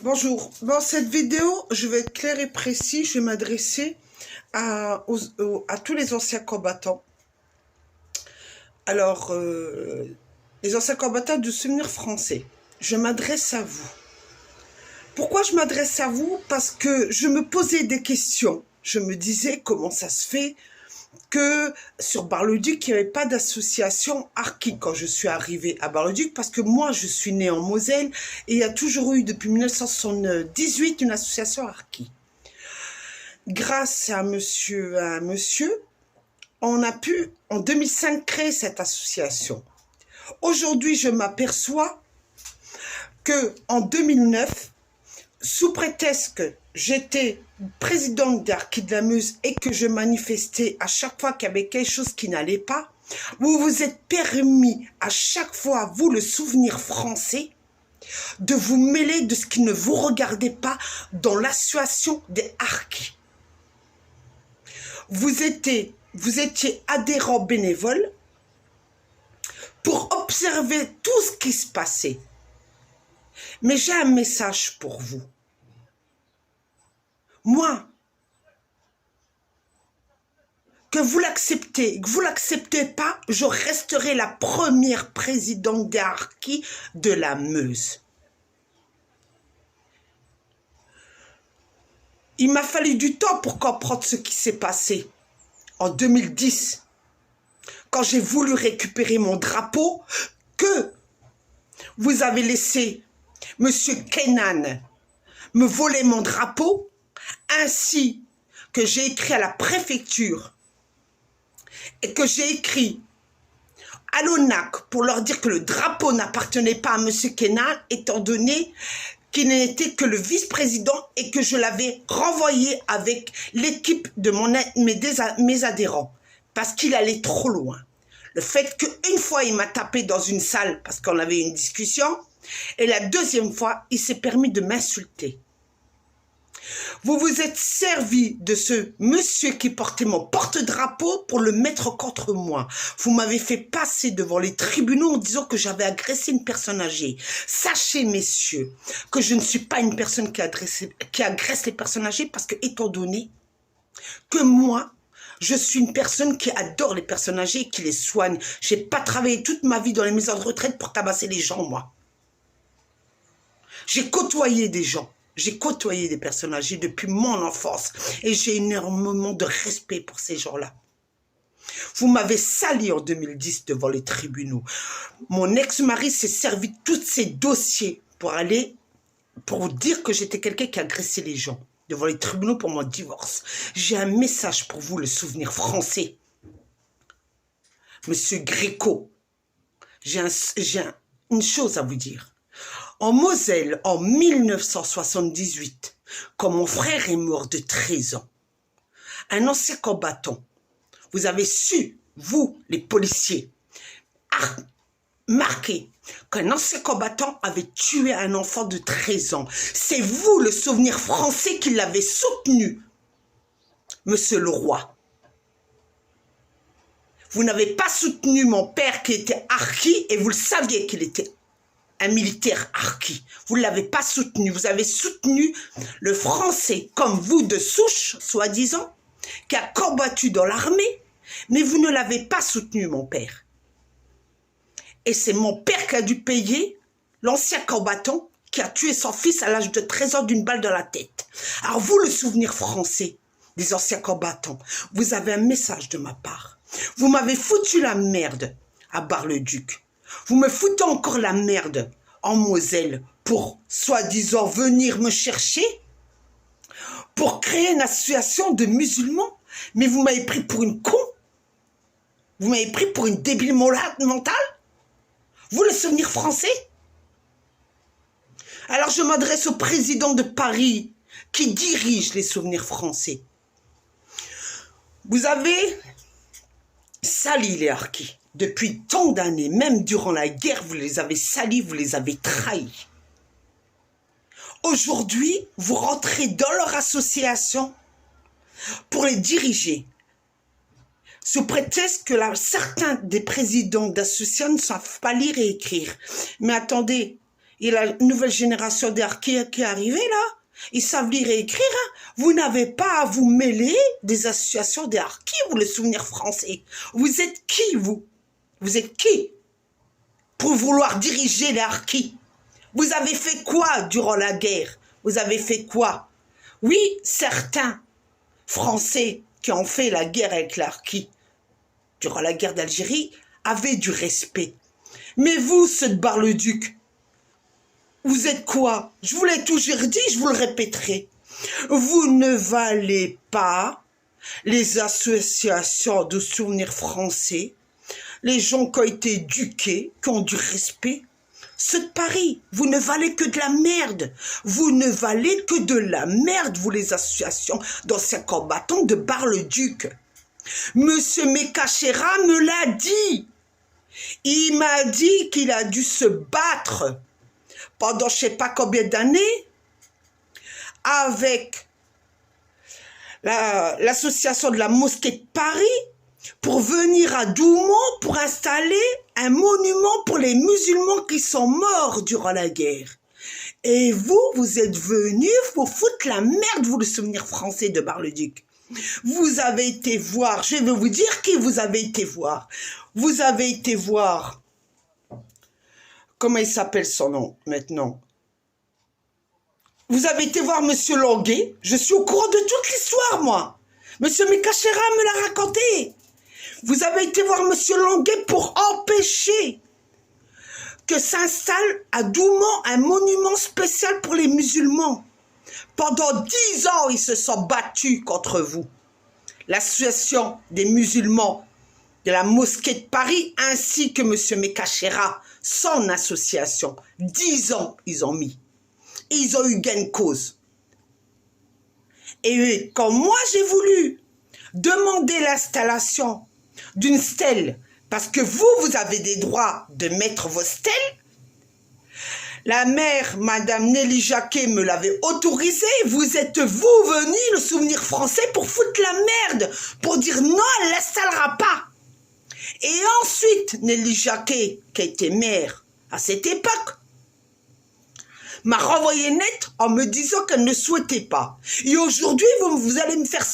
Bonjour. Dans cette vidéo, je vais être clair et précis. Je vais m'adresser à tous les anciens combattants. Alors, les anciens combattants du souvenir français. Je m'adresse à vous. Pourquoi je m'adresse à vous? Parce que je me posais des questions. Je me disais comment ça se fait que sur Bar-le-Duc, il n'y avait pas d'association Harki quand je suis arrivée à Bar-le-Duc, parce que moi, je suis née en Moselle et il y a toujours eu, depuis 1978, une association Harki. Grâce à un monsieur, on a pu, en 2005, créer cette association. Aujourd'hui, je m'aperçois qu'en 2009, sous prétexte que j'étais présidente d'Harki de la Meuse et que je manifestais à chaque fois qu'il y avait quelque chose qui n'allait pas, vous vous êtes permis à chaque fois, vous le souvenir français, de vous mêler de ce qui ne vous regardait pas dans l'association des Harkis. Vous étiez adhérent bénévole pour observer tout ce qui se passait. Mais j'ai un message pour vous. Moi, que vous l'acceptez, que vous l'acceptez pas, je resterai la première présidente des Harkis de la Meuse. Il m'a fallu du temps pour comprendre ce qui s'est passé en 2010, quand j'ai voulu récupérer mon drapeau, que vous avez laissé Monsieur Kenan me voler mon drapeau, ainsi que j'ai écrit à la préfecture et que j'ai écrit à l'ONAC pour leur dire que le drapeau n'appartenait pas à Monsieur Kenan, étant donné qu'il n'était que le vice-président et que je l'avais renvoyé avec l'équipe de mes adhérents parce qu'il allait trop loin. Le fait qu'une fois, il m'a tapé dans une salle parce qu'on avait une discussion et la deuxième fois, il s'est permis de m'insulter. Vous vous êtes servi de ce monsieur qui portait mon porte-drapeau pour le mettre contre moi. Vous m'avez fait passer devant les tribunaux en disant que j'avais agressé une personne âgée. Sachez, messieurs, que je ne suis pas une personne qui agresse les personnes âgées parce que, étant donné que moi, je suis une personne qui adore les personnes âgées et qui les soigne. Je n'ai pas travaillé toute ma vie dans les maisons de retraite pour tabasser les gens, moi. J'ai côtoyé des gens. J'ai côtoyé des personnes âgées depuis mon enfance et j'ai énormément de respect pour ces gens-là. Vous m'avez sali en 2010 devant les tribunaux. Mon ex-mari s'est servi de tous ces dossiers pour dire que j'étais quelqu'un qui agressait les gens devant les tribunaux pour mon divorce. J'ai un message pour vous, le souvenir français. Monsieur Gréco, j'ai une chose à vous dire. En Moselle, en 1978, quand mon frère est mort de 13 ans, un ancien combattant, vous avez su, vous, les policiers, marquer qu'un ancien combattant avait tué un enfant de 13 ans. C'est vous, le souvenir français, qui l'avez soutenu, monsieur le roi. Vous n'avez pas soutenu mon père qui était harki et vous le saviez qu'il était un militaire harki. Vous ne l'avez pas soutenu. Vous avez soutenu le français comme vous de souche, soi-disant, qui a combattu dans l'armée, mais vous ne l'avez pas soutenu, mon père. Et c'est mon père qui a dû payer l'ancien combattant qui a tué son fils à l'âge de 13 ans d'une balle dans la tête. Alors vous, le souvenir français des anciens combattants, vous avez un message de ma part. Vous m'avez foutu la merde à Bar-le-Duc. Vous me foutez encore la merde en Moselle pour, soi-disant, venir me chercher pour créer une association de musulmans. Mais vous m'avez pris pour une con. Vous m'avez pris pour une débile mentale. Vous, le souvenir français. Alors je m'adresse au président de Paris qui dirige les souvenirs français. Vous avez sali les harkis. Depuis tant d'années, même durant la guerre, vous les avez salis, vous les avez trahis. Aujourd'hui, vous rentrez dans leur association pour les diriger. Sous prétexte que certains des présidents d'associations ne savent pas lire et écrire. Mais attendez, Et la nouvelle génération des harkis qui est arrivée là, ils savent lire et écrire. Hein. Vous n'avez pas à vous mêler des associations des harkis ou le souvenir français. Vous êtes qui, vous? Vous êtes qui pour vouloir diriger les harkis? Vous avez fait quoi durant la guerre? Vous avez fait quoi? Oui, certains Français qui ont fait la guerre avec les harkis durant la guerre d'Algérie avaient du respect. Mais vous, ceux de Bar-le-Duc, vous êtes quoi? Je vous l'ai toujours dit, je vous le répéterai. Vous ne valez pas les associations de souvenirs français, les gens qui ont été éduqués, qui ont du respect. Ceux de Paris, vous ne valez que de la merde. Vous ne valez que de la merde, vous les associations d'anciens combattants de Bar-le-Duc. Monsieur Mekachera me l'a dit. Il m'a dit qu'il a dû se battre pendant je ne sais pas combien d'années avec l'association de la mosquée de Paris pour venir à Douaumont pour installer un monument pour les musulmans qui sont morts durant la guerre. Et vous, vous êtes venus pour foutre la merde, vous, le souvenir français de Bar-le-Duc. Vous avez été voir, je vais vous dire qui vous avez été voir. Vous avez été voir, comment il s'appelle son nom maintenant? Vous avez été voir Monsieur Longuet. Je suis au courant de toute l'histoire, moi. Monsieur Mekachera me l'a raconté. Vous avez été voir Monsieur Longuet pour empêcher que s'installe à Douaumont un monument spécial pour les musulmans. Pendant 10 ans, ils se sont battus contre vous. L'association des musulmans de la mosquée de Paris ainsi que Monsieur Mekachera, son association. 10 ans, ils ont mis. Et ils ont eu gain de cause. Et quand moi, j'ai voulu demander l'installation d'une stèle, parce que vous, vous avez des droits de mettre vos stèles, la mère, Madame Nelly Jacquet, me l'avait autorisé. Vous êtes vous venu, le souvenir français, pour foutre la merde, pour dire non, elle ne l'installera pas. Et ensuite, Nelly Jacquet, qui était maire à cette époque, m'a renvoyé net en me disant qu'elle ne souhaitait pas. Et aujourd'hui, vous allez me faire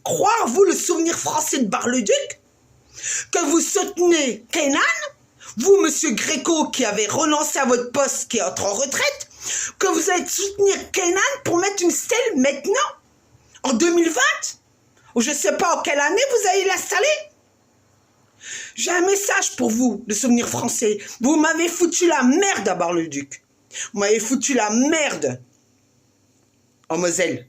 croire, vous, le souvenir français de Bar-le-Duc, que vous soutenez Kenan, vous, monsieur Gréco, qui avez renoncé à votre poste, qui est en retraite, que vous allez soutenir Kenan pour mettre une stèle maintenant, en 2020, ou je ne sais pas en quelle année vous allez l'installer. J'ai un message pour vous, le souvenir français. Vous m'avez foutu la merde à Bar-le-Duc. Vous m'avez foutu la merde en Moselle.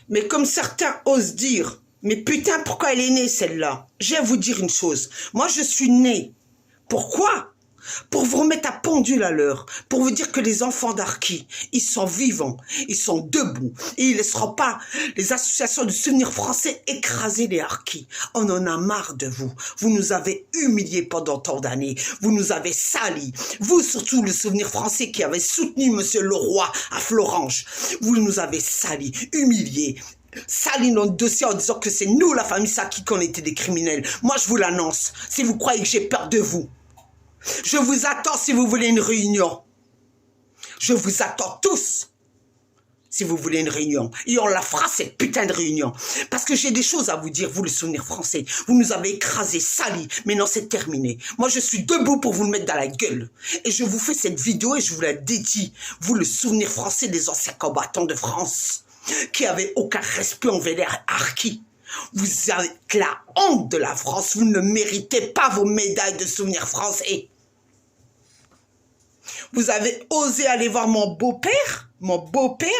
Mais comme certains osent dire, mais putain, pourquoi elle est née celle-là? Je vais vous dire une chose. Moi, je suis née. Pourquoi? Pour vous remettre à pendule à l'heure. Pour vous dire que les enfants d'Harkis, ils sont vivants. Ils sont debout. Et ils ne laisseront pas les associations de souvenirs français écraser les Harkis. On en a marre de vous. Vous nous avez humiliés pendant tant d'années. Vous nous avez salis. Vous, surtout, le souvenir français qui avait soutenu Monsieur Leroy à Florange. Vous nous avez salis, humiliés. Salis notre dossier en disant que c'est nous, la famille Saki, qu'on était des criminels. Moi, je vous l'annonce. Si vous croyez que j'ai peur de vous, je vous attends si vous voulez une réunion. Je vous attends tous si vous voulez une réunion. Et on la fera, cette putain de réunion. Parce que j'ai des choses à vous dire, vous, le souvenir français. Vous nous avez écrasé, sali. Maintenant, c'est terminé. Moi, je suis debout pour vous le mettre dans la gueule. Et je vous fais cette vidéo et je vous la dédie. Vous, le souvenir français des anciens combattants de France, qui avaient aucun respect envers les harkis. Vous êtes la honte de la France. Vous ne méritez pas vos médailles de souvenirs français. Vous avez osé aller voir mon beau-père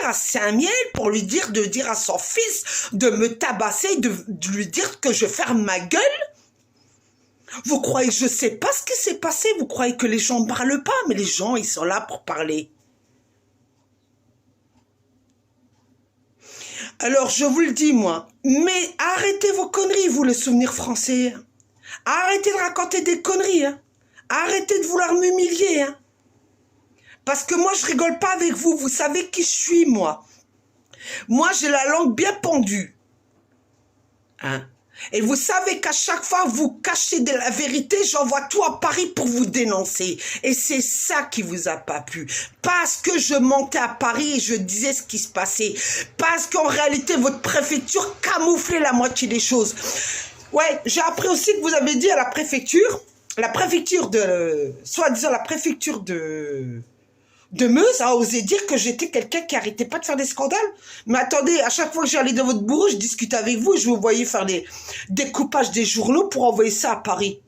à Saint-Miel, pour lui dire de dire à son fils de me tabasser, de lui dire que je ferme ma gueule. Vous croyez que je ne sais pas ce qui s'est passé? Vous croyez que les gens ne parlent pas? Mais les gens, ils sont là pour parler. Alors, je vous le dis, moi, mais arrêtez vos conneries, vous, le souvenir français. Arrêtez de raconter des conneries. Hein. Arrêtez de vouloir m'humilier. Hein. Parce que moi, je rigole pas avec vous. Vous savez qui je suis, moi. Moi, j'ai la langue bien pendue. Hein. Et vous savez qu'à chaque fois, vous cachez de la vérité, j'envoie tout à Paris pour vous dénoncer. Et c'est ça qui vous a pas plu. Parce que je montais à Paris et je disais ce qui se passait. Parce qu'en réalité, votre préfecture camouflait la moitié des choses. Ouais, j'ai appris aussi que vous avez dit à la préfecture de, soi-disant la préfecture de Meuse a osé dire que j'étais quelqu'un qui arrêtait pas de faire des scandales. Mais attendez, à chaque fois que j'allais dans votre bureau, je discutais avec vous, je vous voyais faire des découpages des journaux pour envoyer ça à Paris.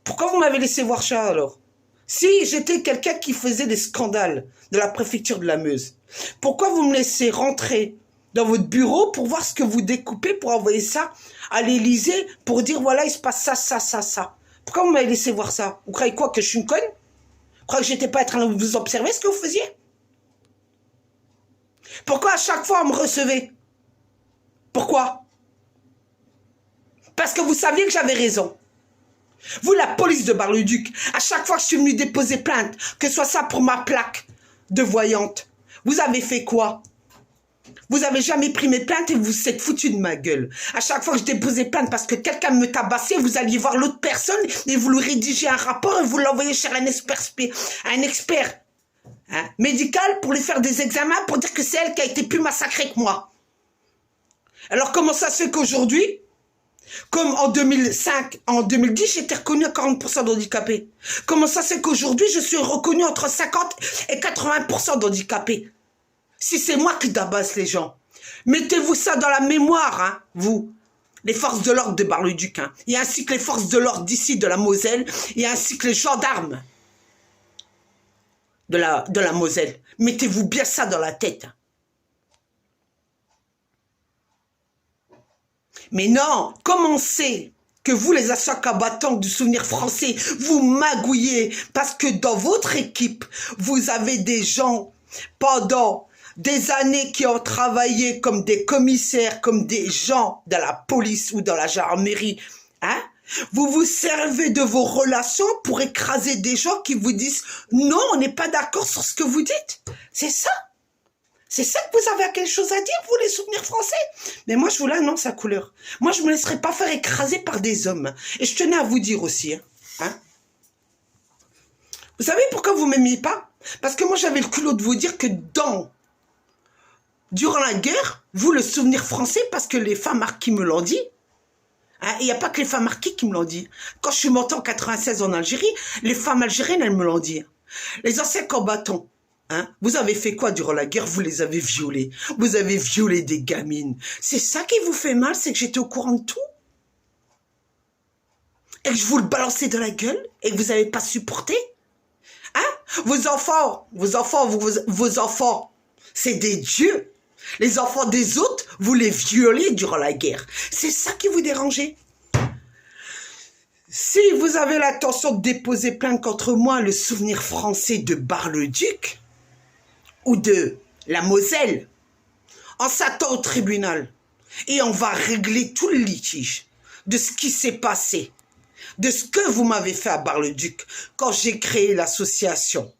Pourquoi vous m'avez laissé voir ça alors? Si j'étais quelqu'un qui faisait des scandales de la préfecture de la Meuse, pourquoi vous me laissez rentrer dans votre bureau pour voir ce que vous découpez, pour envoyer ça à l'Élysée, pour dire voilà, il se passe ça, ça, ça, ça. Pourquoi vous m'avez laissé voir ça? Vous croyez quoi, que je suis une conne? Vous croyez que j'étais pas en train de vous observer ce que vous faisiez? Pourquoi à chaque fois on me recevait? Pourquoi? Parce que vous saviez que j'avais raison. Vous, la police de Bar-le-Duc, à chaque fois que je suis venu déposer plainte, que ce soit ça pour ma plaque de voyante, vous avez fait quoi? Vous avez jamais pris mes plaintes et vous êtes foutu de ma gueule. À chaque fois que je déposais plainte parce que quelqu'un me tabassait, vous alliez voir l'autre personne et vous lui rédigez un rapport et vous l'envoyez chez un expert médical pour lui faire des examens pour dire que c'est elle qui a été plus massacrée que moi. Alors comment ça se fait qu'aujourd'hui, comme en 2005, en 2010, j'étais reconnue à 40% d'handicapés. Comment ça se fait qu'aujourd'hui, je suis reconnue entre 50 et 80% d'handicapés? Si c'est moi qui tabasse les gens, mettez-vous ça dans la mémoire, hein, vous, les forces de l'ordre de Bar-le-Duc, hein, et ainsi que les forces de l'ordre d'ici, de la Moselle, et ainsi que les gendarmes de la Moselle. Mettez-vous bien ça dans la tête. Mais non, comment c'est que vous, les anciens combattants du souvenir français, vous magouillez parce que dans votre équipe, vous avez des gens pendant des années qui ont travaillé comme des commissaires, comme des gens de la police ou dans la gendarmerie, hein? Vous vous servez de vos relations pour écraser des gens qui vous disent « Non, on n'est pas d'accord sur ce que vous dites. » C'est ça. C'est ça que vous avez quelque chose à dire, vous, les souvenirs français? Mais moi, je vous l'annonce à couleur. Moi, je ne me laisserai pas faire écraser par des hommes. Et je tenais à vous dire aussi, hein? Vous savez pourquoi vous ne m'aimiez pas? Parce que moi, j'avais le culot de vous dire que durant la guerre, vous, le souvenir français, parce que les femmes marquis me l'ont dit, hein, il n'y a pas que les femmes marquis qui me l'ont dit. Quand je suis montée en 96 en Algérie, les femmes algériennes, elles me l'ont dit. Les anciens combattants, hein, vous avez fait quoi durant la guerre? Vous les avez violés. Vous avez violé des gamines. C'est ça qui vous fait mal, c'est que j'étais au courant de tout? Et que je vous le balançais dans la gueule et que vous n'avez pas supporté? Hein? Vos enfants, c'est des dieux. Les enfants des autres, vous les violez durant la guerre. C'est ça qui vous dérangeait. Si vous avez l'intention de déposer plainte contre moi, le souvenir français de Bar-le-Duc ou de la Moselle, on s'attend au tribunal et on va régler tout le litige de ce qui s'est passé, de ce que vous m'avez fait à Bar-le-Duc quand j'ai créé l'association,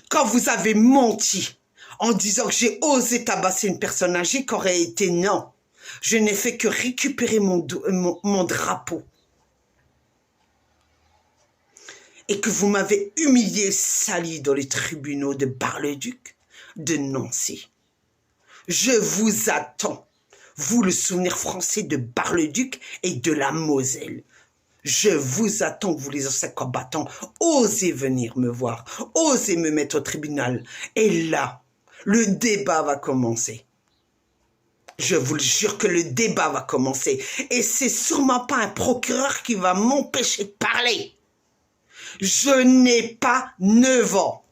quand vous avez menti en disant que j'ai osé tabasser une personne âgée, qu'aurait été non. Je n'ai fait que récupérer mon drapeau. Et que vous m'avez humilié, sali dans les tribunaux de Bar-le-Duc, de Nancy. Je vous attends, vous le souvenir français de Bar-le-Duc et de la Moselle. Je vous attends, vous les anciens combattants, osez venir me voir, osez me mettre au tribunal. Et là, le débat va commencer. Je vous le jure que le débat va commencer. Et c'est sûrement pas un procureur qui va m'empêcher de parler. Je n'ai pas 9 ans.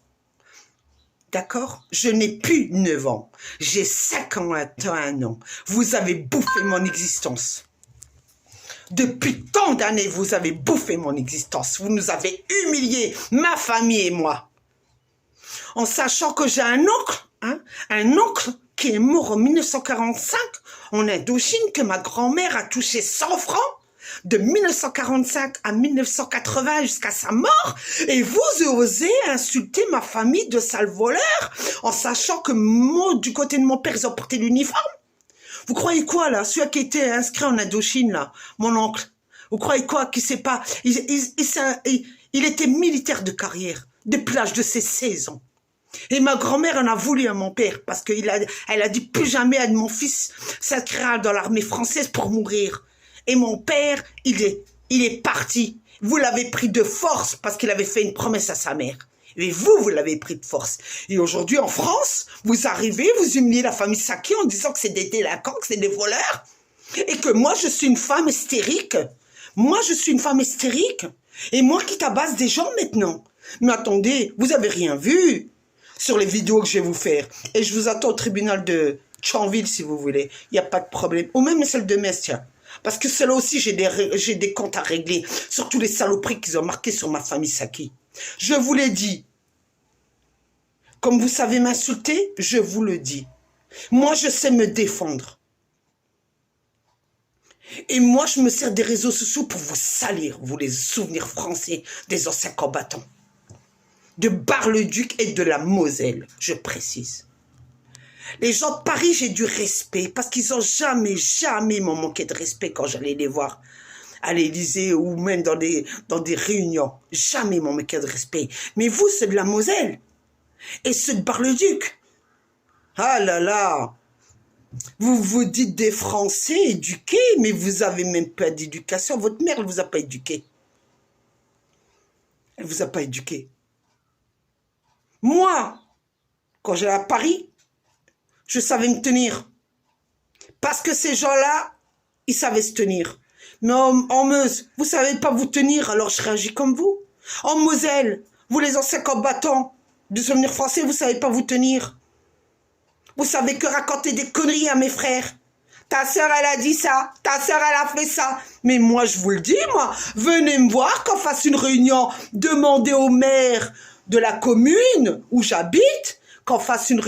D'accord? Je n'ai plus 9 ans. J'ai 51 ans. Vous avez bouffé mon existence. Depuis tant d'années, vous avez bouffé mon existence. Vous nous avez humiliés, ma famille et moi. En sachant que j'ai un oncle qui est mort en 1945 en Indochine, que ma grand-mère a touché 100 francs de 1945 à 1980 jusqu'à sa mort, et vous osez insulter ma famille de sale voleur en sachant que moi, du côté de mon père, ils ont porté l'uniforme. Vous croyez quoi, là? Celui qui était inscrit en Indochine, là, mon oncle. Vous croyez quoi? Qu'il sait pas... Il était militaire de carrière, depuis l'âge de ses 16 ans. Et ma grand-mère en a voulu à mon père, parce qu'elle a dit plus jamais à mon fils s'inscrira dans l'armée française pour mourir. Et mon père, il est parti. Vous l'avez pris de force, parce qu'il avait fait une promesse à sa mère. Et vous l'avez pris de force. Et aujourd'hui, en France, vous arrivez, vous humiliez la famille Saki en disant que c'est des délinquants, que c'est des voleurs. Et que moi, je suis une femme hystérique. Moi, je suis une femme hystérique. Et moi qui tabasse des gens maintenant. Mais attendez, vous avez rien vu sur les vidéos que je vais vous faire. Et je vous attends au tribunal de Chanville, si vous voulez. Il n'y a pas de problème. Ou même celle de Metz, tiens. Parce que celle-là aussi, j'ai des comptes à régler. Sur tous les saloperies qu'ils ont marquées sur ma famille Saki. Je vous l'ai dit. Comme vous savez m'insulter, je vous le dis. Moi, je sais me défendre. Et moi, je me sers des réseaux sociaux pour vous salir, vous les souvenirs français des anciens combattants. De Bar-le-Duc et de la Moselle, je précise. Les gens de Paris, j'ai du respect, parce qu'ils n'ont jamais m'ont manqué de respect quand j'allais les voir à l'Élysée ou même dans des réunions. Jamais m'ont manqué de respect. Mais vous, c'est de la Moselle. Et ceux de Bar-le-Duc. Ah là là. Vous vous dites des Français éduqués, mais vous avez même pas d'éducation. Votre mère, elle vous a pas éduqué. Elle vous a pas éduqué. Moi, quand j'allais à Paris, je savais me tenir. Parce que ces gens-là, ils savaient se tenir. Mais en Meuse, vous savez pas vous tenir, alors je réagis comme vous. En Moselle, vous les anciens combattants du souvenir français, vous savez pas vous tenir. Vous savez que raconter des conneries à mes frères. Ta sœur, elle a dit ça. Ta sœur, elle a fait ça. Mais moi, je vous le dis, moi. Venez me voir qu'on fasse une réunion. Demandez au maire de la commune où j'habite qu'on fasse une réunion.